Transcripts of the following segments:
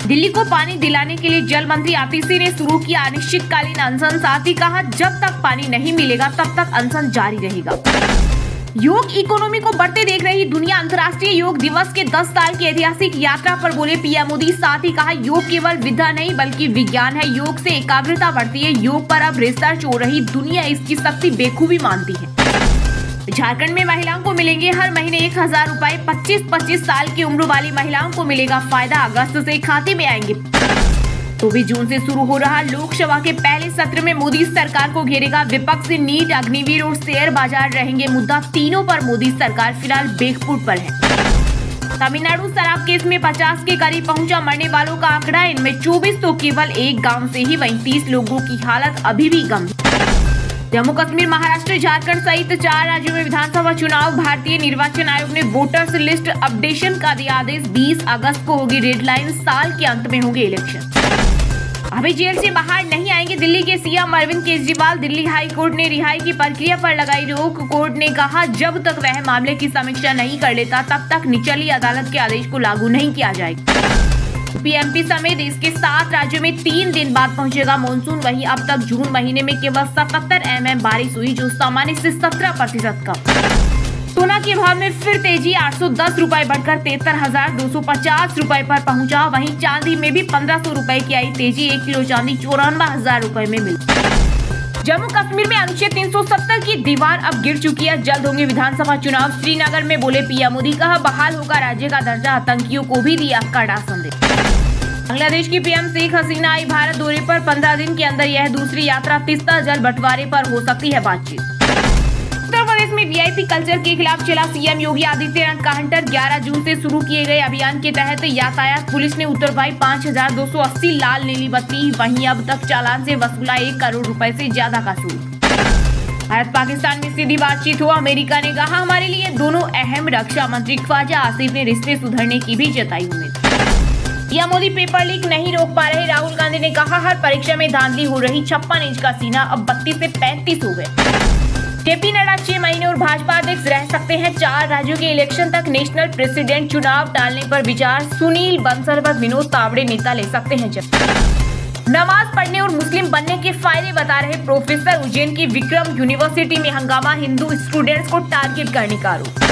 दिल्ली को पानी दिलाने के लिए जल मंत्री आतिशी ने शुरू किया अनिश्चितकालीन अनशन। साथ ही कहा, जब तक पानी नहीं मिलेगा तब तक अनशन जारी रहेगा। योग इकोनॉमी को बढ़ते देख रही दुनिया अंतर्राष्ट्रीय योग दिवस के 10 साल की ऐतिहासिक यात्रा पर बोले पीएम मोदी। साथ ही कहा, योग केवल विद्या नहीं बल्कि विज्ञान है। योग से एकाग्रता बढ़ती है। योग पर अब रिसर्च हो रही, दुनिया इसकी शक्ति बेखूबी मानती है। झारखंड में महिलाओं को मिलेंगे हर महीने 1000 रुपए। 25-25 साल की उम्र वाली महिलाओं को मिलेगा फायदा। अगस्त से खाते में आएंगे। 24 जून से शुरू हो रहा लोकसभा के पहले सत्र में मोदी सरकार को घेरेगा विपक्ष। नीट, अग्निवीर और शेयर बाजार रहेंगे मुद्दा। तीनों पर मोदी सरकार फिलहाल बेकफुट पर है। तमिलनाडु शराब केस में 50 के करीब पहुंचा मरने वालों का आंकड़ा। इनमें 24 तो केवल एक गांव से ही, वहीं 30 लोगों की हालत अभी भी गंभीर। जम्मू कश्मीर, महाराष्ट्र, झारखंड सहित 4 राज्यों में विधानसभा चुनाव। भारतीय निर्वाचन आयोग ने वोटर्स लिस्ट अपडेशन का दिया आदेश। 20 अगस्त को होगी डेडलाइन। साल के अंत में होंगे इलेक्शन। अभी जेल से बाहर नहीं आएंगे दिल्ली के CM Arvind Kejriwal. Delhi high court ने रिहाई की प्रक्रिया पर लगाई रोक। कोर्ट ने कहा, जब तक वह मामले की समीक्षा नहीं कर लेता तब तक निचली अदालत के आदेश को लागू नहीं किया जाएगा। पीएमपी समेत इसके 7 राज्यों में 3 दिन बाद पहुंचेगा मानसून। वहीं अब तक जून महीने में केवल 77 mm बारिश हुई, जो सामान्य से 17% कम। सोना के भाव में फिर तेजी। 810 रुपए बढ़कर 73,250 रुपए पर पहुंचा। वहीं चांदी में भी 1500 रुपए की आई तेजी। 1 किलो चांदी 94,000 रुपए में मिली। जम्मू कश्मीर में अनुच्छेद 370 की दीवार अब गिर चुकी है। जल्द होंगे विधानसभा चुनाव। श्रीनगर में बोले पीएम मोदी। कहा, बहाल होगा राज्य का दर्जा। आतंकियों को भी दिया कड़ा संदेश। बांग्लादेश की पीएम शेख हसीना आई भारत दौरे पर। 15 दिन के अंदर यह दूसरी यात्रा। तीस्ता जल बंटवारे पर हो सकती है बातचीत। उत्तर प्रदेश में वीआईपी कल्चर के खिलाफ चला सीएम योगी आदित्यनाथ का हंटर। 11 जून से शुरू किए गए अभियान के तहत यातायात पुलिस ने उतरवाई 5280 लाल नीली बत्ती। वहीं अब तक चालान से वसूला 1 करोड़ रुपए से ज्यादा का शुल्क। भारत पाकिस्तान में सीधी बातचीत हो। अमेरिका ने कहा, हमारे लिए दोनों अहम। रक्षा मंत्री ख्वाजा आसिफ ने रिश्ते सुधरने की भी जताई उम्मीद। पीएम मोदी पेपर लीक नहीं रोक पा रहे। राहुल गांधी ने कहा, हर परीक्षा में धांधली हो रही। 56 इंच का सीना अब 32 से 35 हो गए। जेपी नड्डा 6 महीने और भाजपा अध्यक्ष रह सकते हैं। 4 राज्यों के इलेक्शन तक नेशनल प्रेसिडेंट चुनाव टालने पर विचार। सुनील बंसल व विनोद तावड़े नेता ले सकते हैं जब। नमाज पढ़ने और मुस्लिम बनने के फायदे बता रहे प्रोफेसर। उज्जैन की विक्रम यूनिवर्सिटी में हंगामा। हिंदू स्टूडेंट्स को टारगेट करने का आरोप।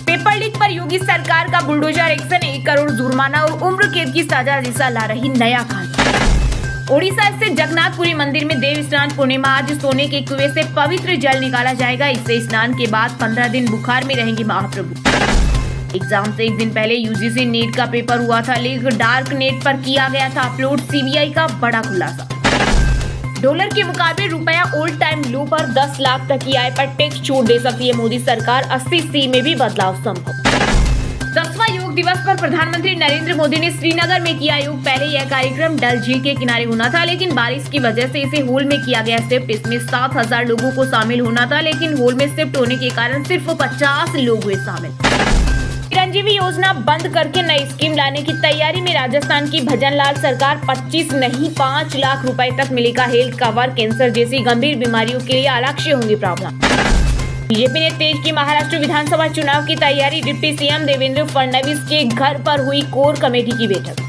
पेपर लीक पर योगी सरकार का बुलडोजर एक्शन। 1 करोड़ जुर्माना और उम्र कैद की सजा जैसा ला रही नया कानून। ओडिशा स्थित जगन्नाथपुरी मंदिर में देव स्नान पूर्णिमा। आज सोने के कुएं से पवित्र जल निकाला जाएगा। इससे स्नान के बाद 15 दिन बुखार में रहेंगे महाप्रभु। एग्जाम से एक दिन पहले यूजीसी नेट का पेपर हुआ था लीक। डार्क नेट पर किया गया था अपलोड। सीबीआई का बड़ा खुलासा। डॉलर के मुकाबले रुपया ऑल टाइम लो पर। 10 लाख तक की आय पर टैक्स छूट दे सकती है मोदी सरकार। 80C में भी बदलाव संभव। 10वां योग दिवस पर प्रधानमंत्री नरेंद्र मोदी ने श्रीनगर में किया योग। पहले यह कार्यक्रम डल झील के किनारे होना था, लेकिन बारिश की वजह से इसे हॉल में किया गया शिफ्ट। इसमें 7000 लोगों को शामिल होना था, लेकिन हॉल में शिफ्ट होने के कारण सिर्फ 50 लोग हुए शामिल। चिरंजीवी योजना बंद करके नई स्कीम लाने की तैयारी में राजस्थान की भजनलाल सरकार। 25 नहीं 5 लाख रुपए तक मिलेगा हेल्थ कवर। कैंसर जैसी गंभीर बीमारियों के लिए अलग से होंगे प्रावधान। बीजेपी ने तेज की महाराष्ट्र विधानसभा चुनाव की तैयारी। डिप्टी सीएम देवेंद्र फडणवीस के घर पर हुई कोर कमेटी की बैठक।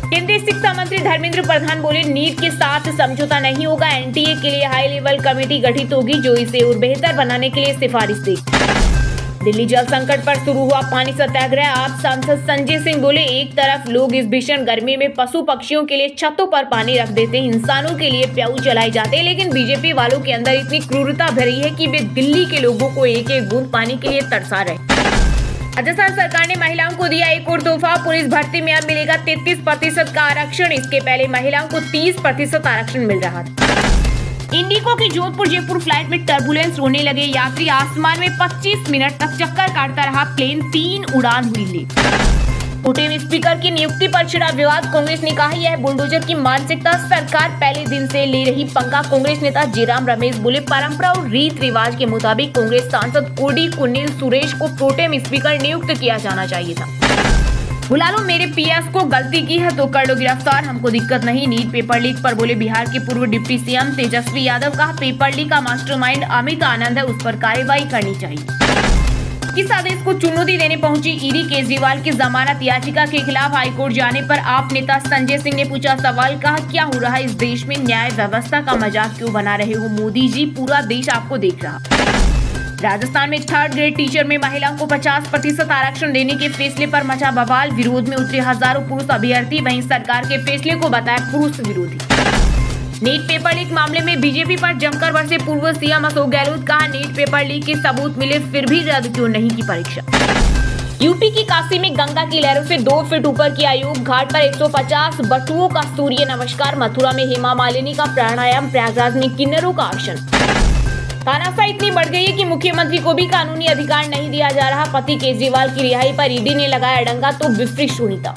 केंद्रीय शिक्षा मंत्री धर्मेंद्र प्रधान बोले, नीट के साथ समझौता नहीं होगा। एनटीए के लिए हाई लेवल कमेटी गठित होगी, जो इसे और बेहतर बनाने के लिए सिफारिश देगी। दिल्ली जल संकट पर शुरू हुआ पानी सत्याग्रह। आप सांसद संजय सिंह बोले, एक तरफ लोग इस भीषण गर्मी में पशु पक्षियों के लिए छतों पर पानी रख देते हैं, इंसानों के लिए प्याऊ जलाए जाते हैं, लेकिन बीजेपी वालों के अंदर इतनी क्रूरता भरी है कि वे दिल्ली के लोगों को एक एक बूंद पानी के लिए तरसा रहे। राजस्थान सरकार ने महिलाओं को दिया एक और तोहफा। पुलिस भर्ती में अब मिलेगा 33% का आरक्षण। इसके पहले महिलाओं को 30% आरक्षण मिल रहा था। इंडिगो की जोधपुर जयपुर फ्लाइट में टर्बुलेंस होने लगे यात्री। आसमान में 25 मिनट तक चक्कर काटता रहा प्लेन। 3 उड़ान हुई लेट। प्रोटेम स्पीकर की नियुक्ति पर छिड़ा विवाद। कांग्रेस ने कहा, यह बुलडोजर की मानसिकता। सरकार पहले दिन से ले रही पंगा। कांग्रेस नेता जयराम रमेश बोले, परंपरा और रीत रिवाज के मुताबिक कांग्रेस सांसद कोडी कुन्नील सुरेश को प्रोटेम स्पीकर नियुक्त किया जाना चाहिए था। बुला लो मेरे पीएस को, गलती की है तो कर लो गिरफ्तार, हमको दिक्कत नहीं। नीट पेपर लीक पर बोले बिहार के पूर्व डिप्टी सीएम तेजस्वी यादव। कहा, पेपर लीक का मास्टरमाइंड अमित आनंद है, उस पर कार्रवाई करनी चाहिए। इस आदेश को चुनौती देने पहुंची ईडी केजरीवाल की जमानत याचिका के खिलाफ हाईकोर्ट जाने पर आप नेता संजय सिंह ने पूछा सवाल, कहा क्या हो रहा है इस देश में, न्याय व्यवस्था का मजाक क्यों बना रहे हो मोदी जी, पूरा देश आपको देख रहा। राजस्थान में 3rd ग्रेड टीचर में महिलाओं को 50% आरक्षण देने के फैसले पर मचा बवाल, विरोध में उतरे हजारों पुरुष अभ्यर्थी, वहीं सरकार के फैसले को बताया पुरुष विरोधी। नीट पेपर लीक मामले में बीजेपी पर जमकर बरसे पूर्व सीएम अशोक गहलोत, कहा नीट पेपर लीक के सबूत मिले फिर भी रद्द क्यों नहीं की परीक्षा। यूपी की काशी में गंगा की लहरों से 2 फीट ऊपर किया योग, घाट पर 150 बटुओं का सूर्य नमस्कार, मथुरा में हेमा मालिनी का प्राणायाम, प्रयागराज में किन्नरों का आसन। तानाशाही इतनी बढ़ गई है कि मुख्यमंत्री को भी कानूनी अधिकार नहीं दिया जा रहा, पति केजरीवाल की रिहाई पर ईडी ने लगाया डंगा तो विपरीत सुनीता।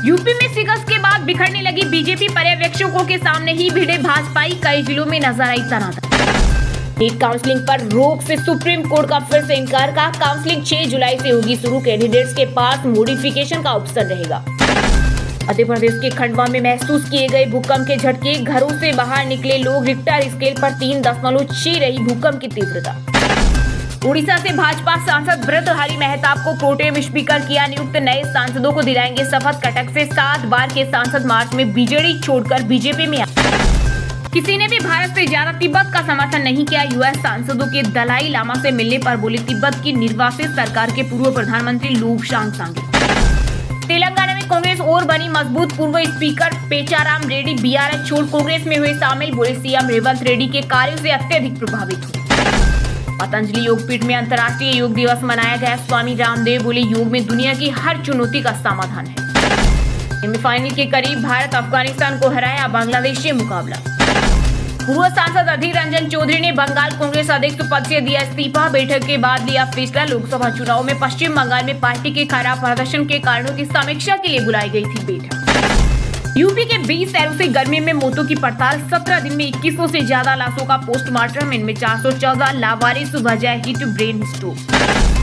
यूपी में शिकस्त के बाद बिखरने लगी बीजेपी, पर्यवेक्षकों के सामने ही भिड़े भाजपाई, कई जिलों में नजर आई तनातन। नीट काउंसलिंग पर रोक से सुप्रीम कोर्ट का फिर से इनकार, का काउंसलिंग 6 जुलाई से होगी शुरू, कैंडिडेट्स के पास मॉडिफिकेशन का ऑप्शन रहेगा। मध्य प्रदेश के खंडवा में महसूस किए गए भूकंप के झटके, घरों से बाहर निकले लोग, रिक्टर स्केल पर 3.6 रही भूकंप की तीव्रता। उड़ीसा से भाजपा सांसद भर्तृहरि मेहताब को प्रोटेम स्पीकर किया नियुक्त, नए सांसदों को दिलाएंगे शपथ। कटक से 7 बार के सांसद मार्च में बीजेडी छोड़कर बीजेपी में आए। किसी ने भी भारत से ज्यादा तिब्बत का समर्थन नहीं किया, यूएस सांसदों के दलाई लामा से मिलने पर बोले तिब्बत की निर्वासित सरकार के पूर्व प्रधानमंत्री लोबसांग सांगे। तेलंगाना में कांग्रेस और बनी मजबूत, पूर्व स्पीकर पेचाराम रेड्डी बीआरएस छोड़ कांग्रेस में हुए शामिल, बोले सीएम रेवंत रेड्डी के कार्यों से अत्यधिक प्रभावित हुए। पतंजलि योगपीठ में अंतर्राष्ट्रीय योग दिवस मनाया गया, स्वामी रामदेव बोले योग में दुनिया की हर चुनौती का समाधान है। सेमीफाइनल के करीब भारत अफगानिस्तान को हराया, बांग्लादेश से मुकाबला। पूर्व सांसद अधीर रंजन चौधरी ने बंगाल कांग्रेस अध्यक्ष पद से दिया इस्तीफा, बैठक के बाद लिया फैसला। लोकसभा चुनाव में पश्चिम बंगाल में पार्टी के खराब प्रदर्शन के कारणों की समीक्षा के लिए बुलाई गई थी बैठक। यूपी के 20 शहरों से गर्मी में मौतों की पड़ताल, 17 दिन में 2100 से ज्यादा लाशों का पोस्टमार्टम, इनमें 414 लावारिस वजह हीट ब्रेन स्ट्रोक।